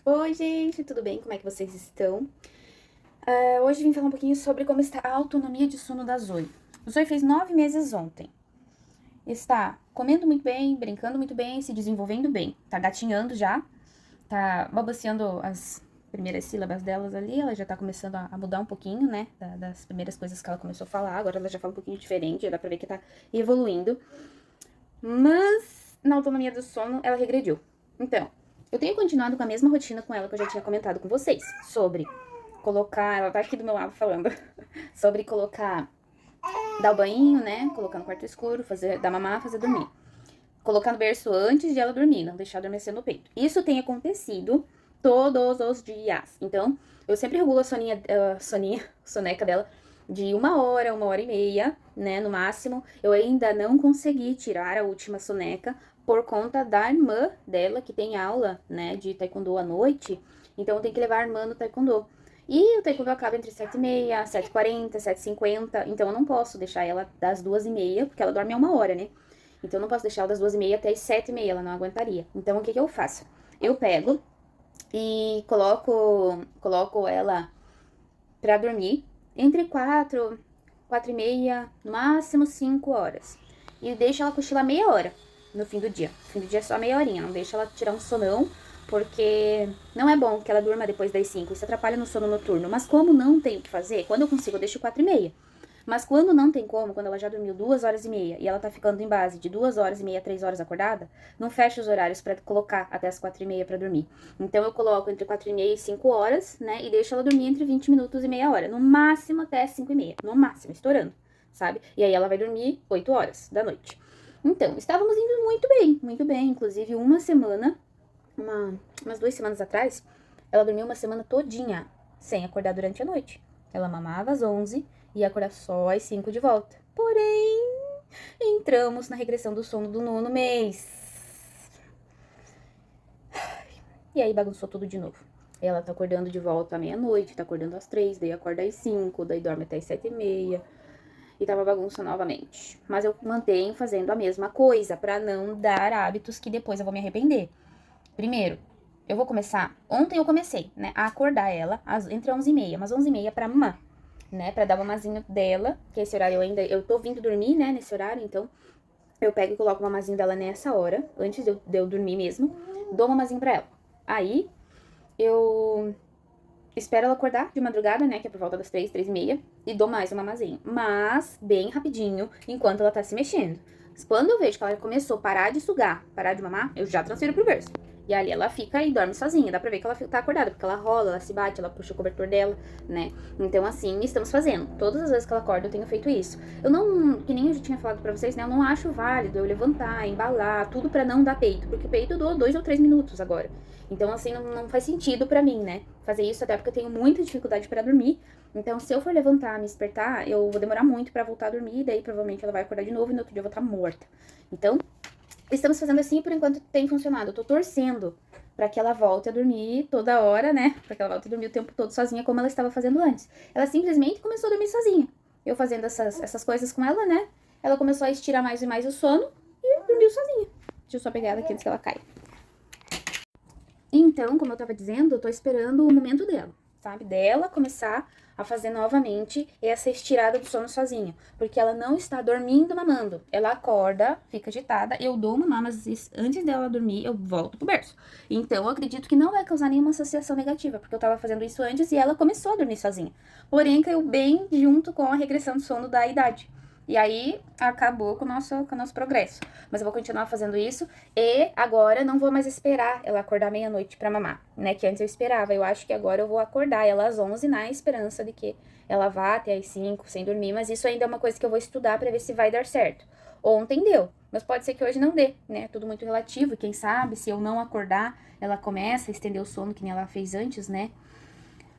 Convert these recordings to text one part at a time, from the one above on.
Oi, gente, tudo bem? Como é que vocês estão? Hoje vim falar um pouquinho sobre como está a autonomia de sono da Zoe. A Zoe fez 9 meses ontem. Está comendo muito bem, brincando muito bem, se desenvolvendo bem. Tá gatinhando já, tá balbuciando as primeiras sílabas delas ali. Ela já tá começando a mudar um pouquinho, né? Das primeiras coisas que ela começou a falar. Agora ela já fala um pouquinho diferente, dá pra ver que tá evoluindo. Mas na autonomia do sono, ela regrediu. Então, eu tenho continuado com a mesma rotina com ela que eu já tinha comentado com vocês. Sobre colocar. Ela tá aqui do meu lado falando. Sobre colocar. Dar o banho, né? Colocar no quarto escuro, dar mamar, fazer dormir. Colocar no berço antes de ela dormir, não deixar adormecer no peito. Isso tem acontecido todos os dias. Então, eu sempre regulo a soneca dela de 1 hora e meia, né, no máximo. Eu ainda não consegui tirar a última soneca por conta da irmã dela, que tem aula, né, de taekwondo à noite. Então, eu tenho que levar a irmã no taekwondo. E o taekwondo acaba entre 7h30, 7h40, 7h50. Então, eu não posso deixar ela das 2h30, porque ela dorme a 1 hora, né? Então, eu não posso deixar ela das 2h30 até as 7h30, ela não aguentaria. Então, o que que eu faço? Eu pego e coloco ela pra dormir entre 4h30, no máximo 5 horas. E deixo ela cochilar meia hora no fim do dia. No fim do dia é só meia horinha, não deixa ela tirar um sonão, porque não é bom que ela durma depois das 5, isso atrapalha no sono noturno. Mas como não tenho o que fazer, quando eu consigo, eu deixo 4h30. Mas quando não tem como, quando ela já dormiu 2 horas e meia e ela tá ficando em base de 2 horas e meia a 3 horas acordada, não fecha os horários pra colocar até as 4h30 pra dormir. Então eu coloco entre 4h30 e 5 horas, né? E deixo ela dormir entre 20 minutos e meia hora. No máximo até 5h30. No máximo, estourando, sabe? E aí ela vai dormir 8 horas da noite. Então, estávamos indo muito bem, muito bem. Inclusive, umas 2 semanas atrás, ela dormiu uma semana todinha sem acordar durante a noite. Ela mamava às 11 e ia acordar só às 5 de volta. Porém, entramos na regressão do sono do 9º mês. E aí bagunçou tudo de novo. Ela tá acordando de volta à meia-noite, tá acordando às 3, daí acorda às 5, daí dorme até às 7h30. E tava bagunça novamente. Mas eu mantenho fazendo a mesma coisa pra não dar hábitos que depois eu vou me arrepender. Primeiro, eu vou começar. Ontem eu comecei, né, a acordar ela entre 11h30, mas 11h30 pra mamar, né, pra dar o mamazinho dela, que esse horário eu tô vindo dormir, né, nesse horário, então eu pego e coloco o mamazinho dela nessa hora, antes de eu dormir mesmo, dou o mamazinho pra ela. Aí, eu espero ela acordar de madrugada, né, que é por volta das 3, 3h30, e dou mais um mamazinho, mas bem rapidinho, enquanto ela tá se mexendo. Quando eu vejo que ela começou a parar de sugar, parar de mamar, eu já transfiro pro berço. E ali ela fica e dorme sozinha. Dá pra ver que ela tá acordada, porque ela rola, ela se bate, ela puxa o cobertor dela, né? Então, assim, estamos fazendo. Todas as vezes que ela acorda, eu tenho feito isso. Eu não, que nem eu já tinha falado pra vocês, né? Eu não acho válido eu levantar, embalar, tudo pra não dar peito. Porque o peito eu dou 2 ou 3 minutos agora. Então, assim, não faz sentido pra mim, né? Fazer isso até porque eu tenho muita dificuldade pra dormir. Então, se eu for levantar, me despertar, eu vou demorar muito pra voltar a dormir. E daí, provavelmente, ela vai acordar de novo e no outro dia eu vou estar morta. Então, estamos fazendo assim por enquanto tem funcionado. Eu tô torcendo pra que ela volte a dormir toda hora, né? Pra que ela volte a dormir o tempo todo sozinha, como ela estava fazendo antes. Ela simplesmente começou a dormir sozinha. Eu fazendo essas coisas com ela, né? Ela começou a estirar mais e mais o sono e dormiu sozinha. Deixa eu só pegar ela aqui antes que ela caia. Então, como eu tava dizendo, eu tô esperando o momento dela, sabe? Dela começar a fazer novamente essa estirada do sono sozinha. Porque ela não está dormindo mamando. Ela acorda, fica agitada, eu dou mamar, mas antes dela dormir, eu volto pro berço. Então, eu acredito que não vai causar nenhuma associação negativa, porque eu tava fazendo isso antes e ela começou a dormir sozinha. Porém, caiu bem junto com a regressão do sono da idade. E aí, acabou com o nosso progresso. Mas eu vou continuar fazendo isso. E agora não vou mais esperar ela acordar meia-noite pra mamar, né? Que antes eu esperava. Eu acho que agora eu vou acordar ela às 11 na esperança de que ela vá até às 5 sem dormir. Mas isso ainda é uma coisa que eu vou estudar pra ver se vai dar certo. Ontem deu, mas pode ser que hoje não dê, né? Tudo muito relativo. E quem sabe, se eu não acordar, ela começa a estender o sono que nem ela fez antes, né?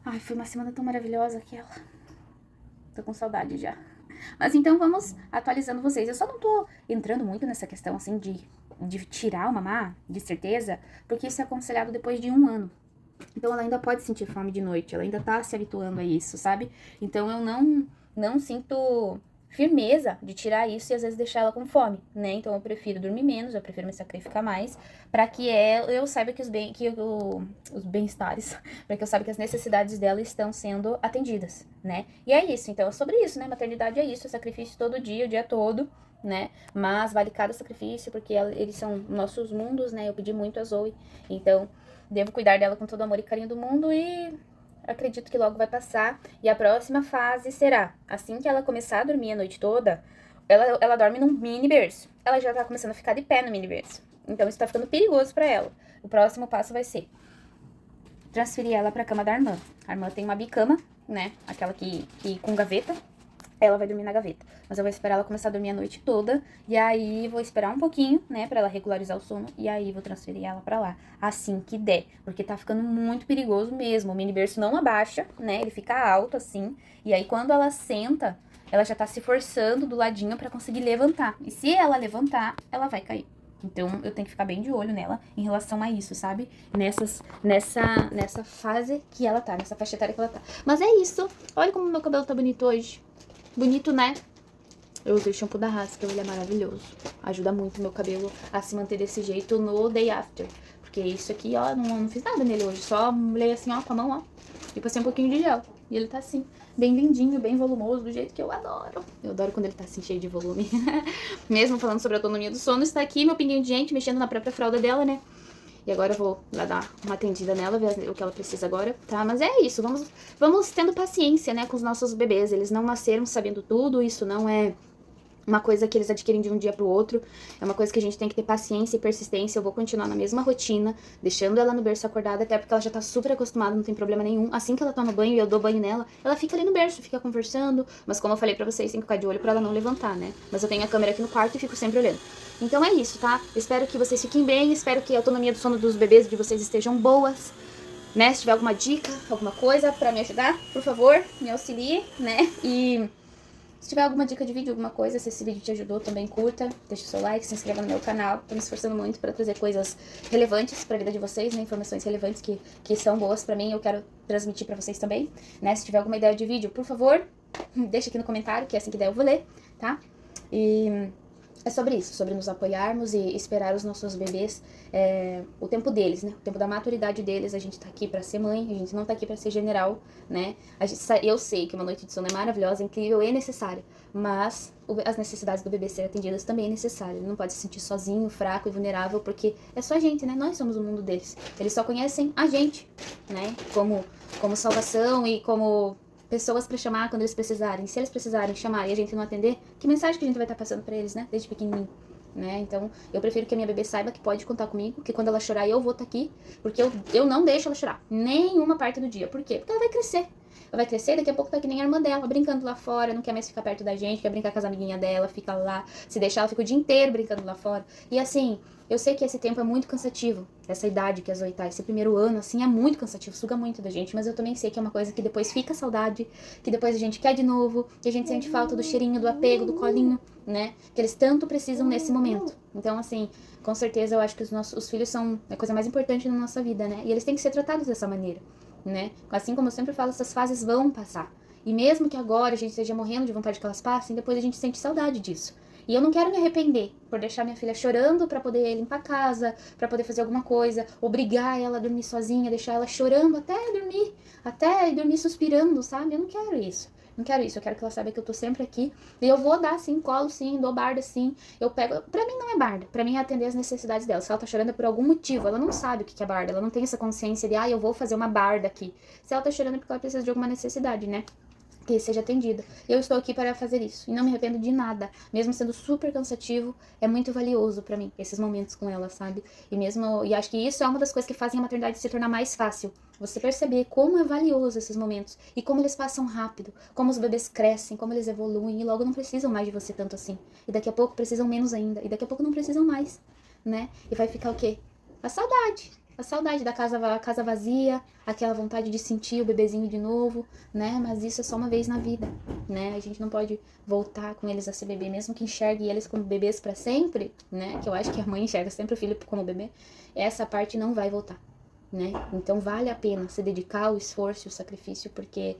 Ai, foi uma semana tão maravilhosa aquela. Tô com saudade já. Mas então vamos atualizando vocês. Eu só não tô entrando muito nessa questão, assim, de tirar o mamar, de certeza, porque isso é aconselhado depois de 1 ano. Então ela ainda pode sentir fome de noite, ela ainda tá se habituando a isso, sabe? Então eu não sinto firmeza de tirar isso e às vezes deixar ela com fome, né? Então eu prefiro dormir menos, eu prefiro me sacrificar mais, para que eu saiba que os bem-estares, para que eu saiba que as necessidades dela estão sendo atendidas, né? E é isso, então é sobre isso, né? Maternidade é isso, é sacrifício todo dia, o dia todo, né? Mas vale cada sacrifício, porque eles são nossos mundos, né? Eu pedi muito a Zoe, então devo cuidar dela com todo o amor e carinho do mundo e acredito que logo vai passar. E a próxima fase será, assim que ela começar a dormir a noite toda, ela dorme num mini berço. Ela já tá começando a ficar de pé no mini berço. Então isso tá ficando perigoso pra ela. O próximo passo vai ser transferir ela pra cama da irmã. A irmã tem uma bicama, né? Aquela que com gaveta. Ela vai dormir na gaveta. Mas eu vou esperar ela começar a dormir a noite toda. E aí vou esperar um pouquinho, né? Pra ela regularizar o sono. E aí vou transferir ela pra lá. Assim que der. Porque tá ficando muito perigoso mesmo. O mini berço não abaixa, né? Ele fica alto assim. E aí quando ela senta, ela já tá se forçando do ladinho pra conseguir levantar. E se ela levantar, ela vai cair. Então, eu tenho que ficar bem de olho nela em relação a isso, sabe? Nessa fase que ela tá, nessa faixa etária que ela tá. Mas é isso. Olha como meu cabelo tá bonito hoje. Bonito, né? Eu usei o shampoo da Haskell, ele é maravilhoso. Ajuda muito meu cabelo a se manter desse jeito no day after. Porque isso aqui, ó, não fiz nada nele hoje. Só molhei assim, ó, com a mão, ó. E passei um pouquinho de gel. E ele tá assim, bem lindinho, bem volumoso, do jeito que eu adoro. Eu adoro quando ele tá assim, cheio de volume. Mesmo falando sobre a autonomia do sono, está aqui meu pinguinho de gente, mexendo na própria fralda dela, né? E agora eu vou lá dar uma atendida nela, ver o que ela precisa agora, tá? Mas é isso, vamos tendo paciência, né, com os nossos bebês. Eles não nasceram sabendo tudo, isso não é uma coisa que eles adquirem de um dia pro outro. É uma coisa que a gente tem que ter paciência e persistência. Eu vou continuar na mesma rotina, deixando ela no berço acordada, até porque ela já tá super acostumada, não tem problema nenhum. Assim que ela toma banho e eu dou banho nela, ela fica ali no berço, fica conversando. Mas como eu falei pra vocês, tem que ficar de olho pra ela não levantar, né? Mas eu tenho a câmera aqui no quarto e fico sempre olhando. Então é isso, tá? Espero que vocês fiquem bem, espero que a autonomia do sono dos bebês de vocês estejam boas, né? Se tiver alguma dica, alguma coisa pra me ajudar, por favor, me auxilie, né? E se tiver alguma dica de vídeo, alguma coisa, se esse vídeo te ajudou, também curta, deixa o seu like, se inscreva no meu canal. Tô me esforçando muito pra trazer coisas relevantes pra vida de vocês, né? Informações relevantes que são boas pra mim, eu quero transmitir pra vocês também, né? Se tiver alguma ideia de vídeo, por favor, deixa aqui no comentário, que assim que der eu vou ler, tá? E é sobre isso, sobre nos apoiarmos e esperar os nossos bebês, o tempo deles, né? O tempo da maturidade deles. A gente tá aqui pra ser mãe, a gente não tá aqui pra ser general, né? Eu sei que uma noite de sono é maravilhosa, incrível e necessária, mas as necessidades do bebê serem atendidas também é necessário. Ele não pode se sentir sozinho, fraco e vulnerável, porque é só a gente, né? Nós somos o mundo deles. Eles só conhecem a gente, né? Como salvação e como pessoas pra chamar quando eles precisarem. Se eles precisarem chamar e a gente não atender, que mensagem que a gente vai estar passando pra eles, né? Desde pequenininho, né? Então, eu prefiro que a minha bebê saiba que pode contar comigo, que quando ela chorar eu vou estar aqui, porque eu não deixo ela chorar nenhuma parte do dia. Por quê? Porque ela vai crescer. Ela vai crescer, daqui a pouco tá que nem a irmã dela, brincando lá fora, não quer mais ficar perto da gente, quer brincar com as amiguinhas dela, fica lá, se deixar, ela fica o dia inteiro brincando lá fora. E assim, eu sei que esse tempo é muito cansativo, essa idade que a Zoe tá, esse primeiro ano, assim, é muito cansativo, suga muito da gente, mas eu também sei que é uma coisa que depois fica saudade, que depois a gente quer de novo, que a gente sente falta do cheirinho, do apego, do colinho, né, que eles tanto precisam nesse momento. Então, assim, com certeza eu acho que os filhos são a coisa mais importante na nossa vida, né, e eles têm que ser tratados dessa maneira, né, assim como eu sempre falo, essas fases vão passar. E mesmo que agora a gente esteja morrendo de vontade que elas passem, depois a gente sente saudade disso. E eu não quero me arrepender por deixar minha filha chorando pra poder limpar a casa, pra poder fazer alguma coisa, obrigar ela a dormir sozinha, deixar ela chorando até dormir suspirando, sabe? Eu não quero isso. Não quero isso, eu quero que ela saiba que eu tô sempre aqui. E eu vou dar sim, colo sim, dou barda sim. Eu pego. Pra mim não é barda, pra mim é atender as necessidades dela. Se ela tá chorando é por algum motivo, ela não sabe o que é barda, ela não tem essa consciência de, eu vou fazer uma barda aqui. Se ela tá chorando é porque ela precisa de alguma necessidade, né? Que seja atendida. Eu estou aqui para fazer isso. E não me arrependo de nada. Mesmo sendo super cansativo, é muito valioso pra mim, esses momentos com ela, sabe? E acho que isso é uma das coisas que fazem a maternidade se tornar mais fácil. Você perceber como é valioso esses momentos. E como eles passam rápido. Como os bebês crescem, como eles evoluem. E logo não precisam mais de você tanto assim. E daqui a pouco precisam menos ainda. E daqui a pouco não precisam mais, né? E vai ficar o quê? A saudade. A saudade da casa vazia, aquela vontade de sentir o bebezinho de novo, né? Mas isso é só uma vez na vida, né? A gente não pode voltar com eles a ser bebê, mesmo que enxergue eles como bebês pra sempre, né? Que eu acho que a mãe enxerga sempre o filho como bebê. Essa parte não vai voltar, né? Então vale a pena se dedicar ao esforço e o sacrifício, porque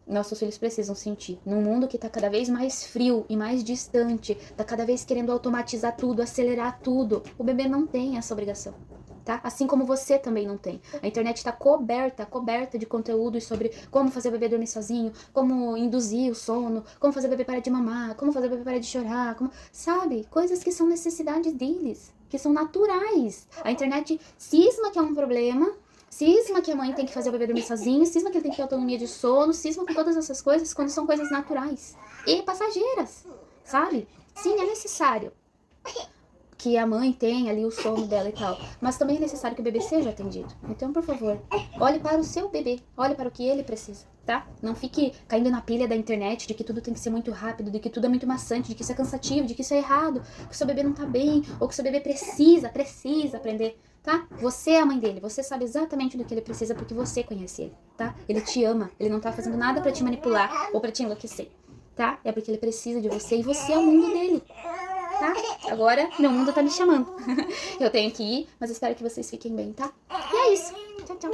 nossos filhos precisam sentir. Num mundo que tá cada vez mais frio e mais distante, tá cada vez querendo automatizar tudo, acelerar tudo, o bebê não tem essa obrigação. Tá? Assim como você também não tem. A internet está coberta de conteúdos sobre como fazer o bebê dormir sozinho, como induzir o sono, como fazer o bebê parar de mamar, como fazer o bebê parar de chorar, sabe? Coisas que são necessidades deles, que são naturais. A internet cisma que é um problema, cisma que a mãe tem que fazer o bebê dormir sozinho, cisma que ele tem que ter autonomia de sono, cisma com todas essas coisas quando são coisas naturais e passageiras, sabe? Sim, é necessário que a mãe tenha ali o sono dela e tal. Mas também é necessário que o bebê seja atendido. Então, por favor, olhe para o seu bebê. Olhe para o que ele precisa, tá? Não fique caindo na pilha da internet de que tudo tem que ser muito rápido, de que tudo é muito maçante, de que isso é cansativo, de que isso é errado, que o seu bebê não tá bem, ou que o seu bebê precisa aprender, tá? Você é a mãe dele, você sabe exatamente do que ele precisa porque você conhece ele, tá? Ele te ama, ele não tá fazendo nada pra te manipular ou pra te enlouquecer, tá? É porque ele precisa de você e você é o mundo dele. Tá? Agora, meu mundo tá me chamando. Eu tenho que ir, mas espero que vocês fiquem bem, tá? E é isso. Tchau, tchau.